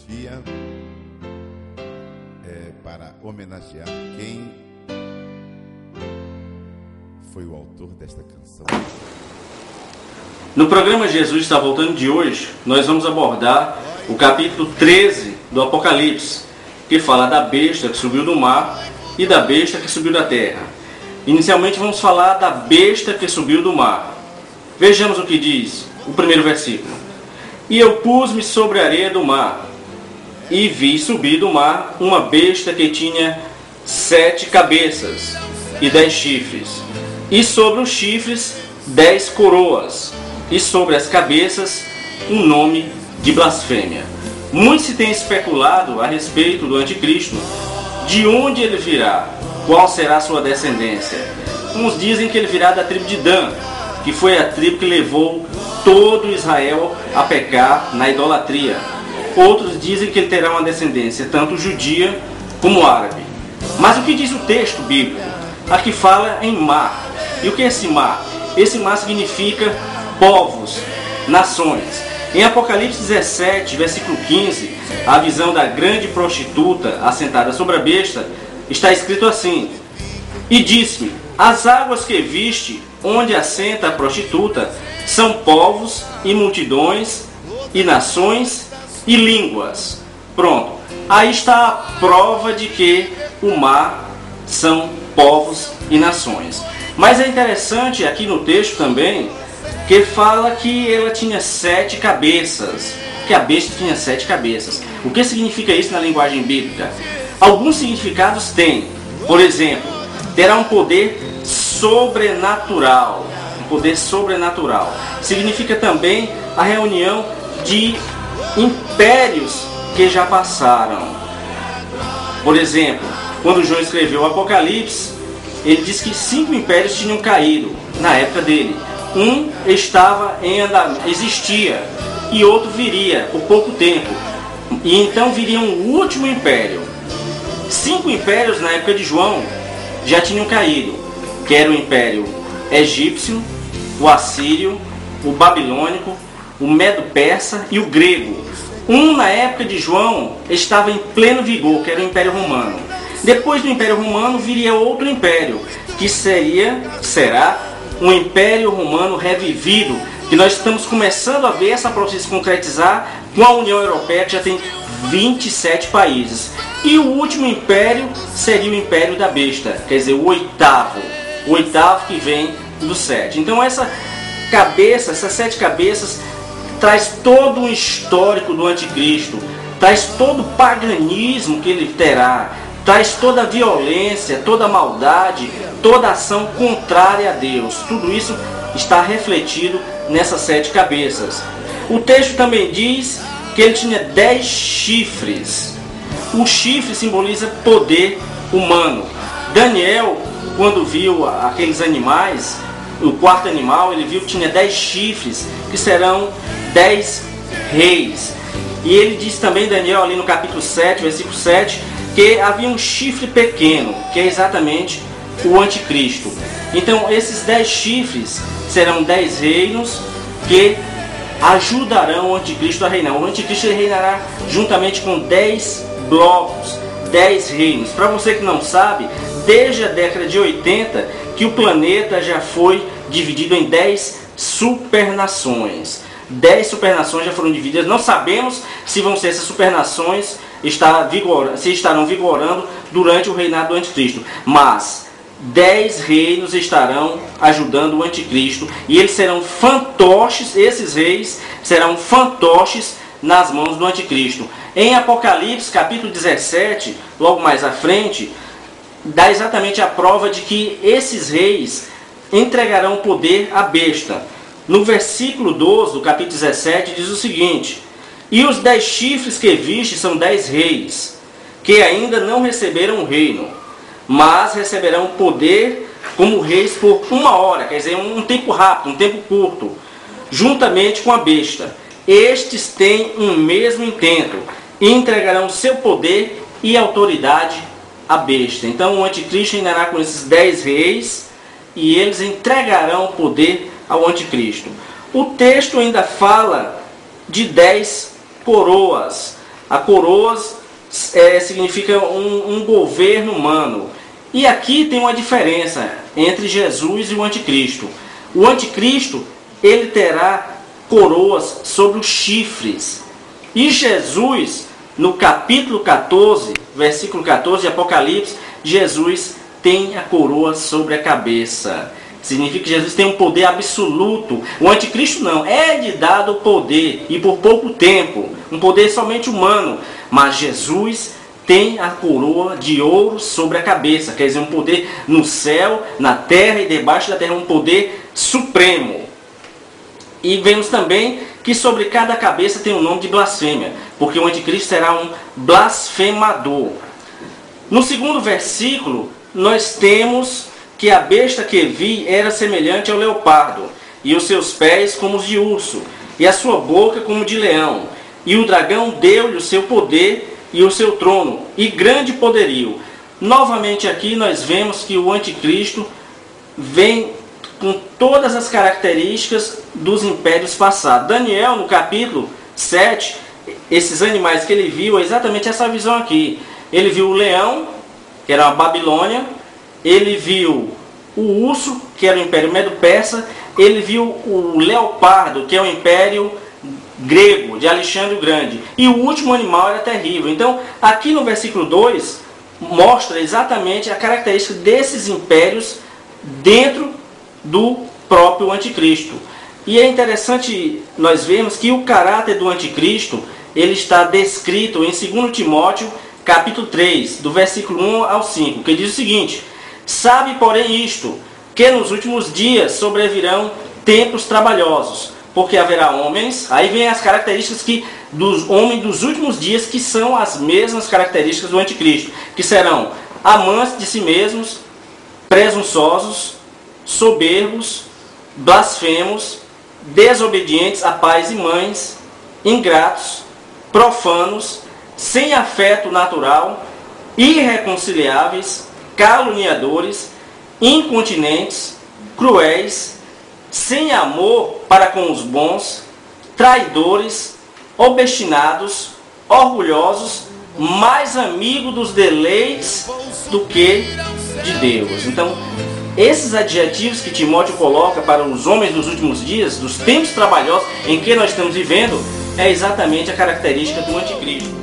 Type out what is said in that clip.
dia para homenagear quem foi o autor desta canção. No programa Jesus Está Voltando de hoje, nós vamos abordar o capítulo 13 do Apocalipse, que fala da besta que subiu do mar e da besta que subiu da terra. Inicialmente vamos falar da besta que subiu do mar. Vejamos o que diz o primeiro versículo. E eu pus-me sobre a areia do mar, e vi subir do mar uma besta que tinha 7 cabeças e 10 chifres, e sobre os chifres 10 coroas, e sobre as cabeças um nome de blasfêmia. Muito se tem especulado a respeito do anticristo, de onde ele virá, qual será a sua descendência. Uns dizem que ele virá da tribo de Dan, que foi a tribo que levou todo Israel a pecar na idolatria. Outros dizem que ele terá uma descendência tanto judia como árabe. Mas o que diz o texto bíblico? Aqui fala em mar. E o que é esse mar? Esse mar significa povos, nações. Em Apocalipse 17, versículo 15, a visão da grande prostituta assentada sobre a besta, está escrito assim: e disse-me, as águas que viste, onde assenta a prostituta, são povos e multidões e nações e línguas. Pronto. Aí está a prova de que o mar são povos e nações. Mas é interessante aqui no texto também, que fala que ela tinha 7 cabeças. Que a besta tinha 7 cabeças. O que significa isso na linguagem bíblica? Alguns significados tem. Por exemplo, terá um poder sobrenatural. Um poder sobrenatural. Significa também a reunião de impérios que já passaram. Por exemplo, quando João escreveu o Apocalipse, ele diz que 5 impérios tinham caído na época dele. Um estava em andamento, existia, e outro viria por pouco tempo. E então viria um último império. 5 impérios na época de João já tinham caído, que era o império egípcio, o assírio, o babilônico, o medo-persa e o grego. Um na época de João estava em pleno vigor, que era o Império Romano. Depois do Império Romano viria outro império, que será um Império Romano revivido, que nós estamos começando a ver essa processo se concretizar com a União Europeia, que já tem 27 países. E o último império seria o Império da Besta, quer dizer, o oitavo que vem do 7. Então essas 7 cabeças, traz todo um histórico do anticristo, traz todo o paganismo que ele terá, traz toda a violência, toda a maldade, toda a ação contrária a Deus. Tudo isso está refletido nessas 7 cabeças. O texto também diz que ele tinha 10 chifres. O chifre simboliza poder humano. Daniel, quando viu aqueles animais, o quarto animal, ele viu que tinha 10 chifres, que serão 10 reis. E ele diz também, Daniel, ali no capítulo 7, versículo 7, que havia um chifre pequeno, que é exatamente o anticristo. Então esses 10 chifres serão 10 reinos que ajudarão o anticristo a reinar. O anticristo reinará juntamente com 10 blocos, 10 reinos. Para você que não sabe, desde a década de 80 que o planeta já foi dividido em 10 supernações. 10 supernações já foram divididas. Não sabemos se vão ser essas supernações se estarão vigorando durante o reinado do anticristo. Mas 10 reinos estarão ajudando o anticristo. E eles serão fantoches, esses reis serão fantoches nas mãos do anticristo. Em Apocalipse capítulo 17, logo mais à frente, dá exatamente a prova de que esses reis entregarão poder à besta. No versículo 12 do capítulo 17 diz o seguinte: e os 10 chifres que viste são 10 reis, que ainda não receberam o reino, mas receberão poder como reis por 1 hora, quer dizer, um tempo rápido, um tempo curto, juntamente com a besta. Estes têm um mesmo intento, e entregarão seu poder e autoridade à besta. Então o anticristo reinará com esses 10 reis, e eles entregarão o poder ao anticristo. O texto ainda fala de 10 coroas. A coroas significa um governo humano. E aqui tem uma diferença entre Jesus e o anticristo. O anticristo, ele terá coroas sobre os chifres. E Jesus, no capítulo 14, versículo 14 de Apocalipse, Jesus tem a coroa sobre a cabeça. Significa que Jesus tem um poder absoluto. O anticristo não. É-lhe dado o poder, e por pouco tempo. Um poder somente humano. Mas Jesus tem a coroa de ouro sobre a cabeça. Quer dizer, um poder no céu, na terra e debaixo da terra. Um poder supremo. E vemos também que sobre cada cabeça tem um nome de blasfêmia. Porque o anticristo será um blasfemador. No segundo versículo, nós temos que a besta que vi era semelhante ao leopardo, e os seus pés como os de urso, e a sua boca como de leão. E o dragão deu-lhe o seu poder e o seu trono, e grande poderio. Novamente aqui nós vemos que o anticristo vem com todas as características dos impérios passados. Daniel, no capítulo 7, esses animais que ele viu, é exatamente essa visão aqui. Ele viu o leão, que era a Babilônia. Ele viu o urso, que era o Império Medo-Persa. Ele viu o leopardo, que é o Império Grego, de Alexandre o Grande. E o último animal era terrível. Então, aqui no versículo 2, mostra exatamente a característica desses impérios dentro do próprio anticristo. E é interessante nós vermos que o caráter do anticristo, ele está descrito em 2 Timóteo, capítulo 3, do versículo 1 ao 5, que diz o seguinte: sabe, porém, isto, que nos últimos dias sobrevirão tempos trabalhosos, porque haverá homens, aí vem as características dos homens dos últimos dias, que são as mesmas características do anticristo, que serão amantes de si mesmos, presunçosos, soberbos, blasfemos, desobedientes a pais e mães, ingratos, profanos, sem afeto natural, irreconciliáveis, caluniadores, incontinentes, cruéis, sem amor para com os bons, traidores, obstinados, orgulhosos, mais amigos dos deleites do que de Deus. Então, esses adjetivos que Timóteo coloca para os homens dos últimos dias, dos tempos trabalhosos em que nós estamos vivendo, é exatamente a característica do anticristo.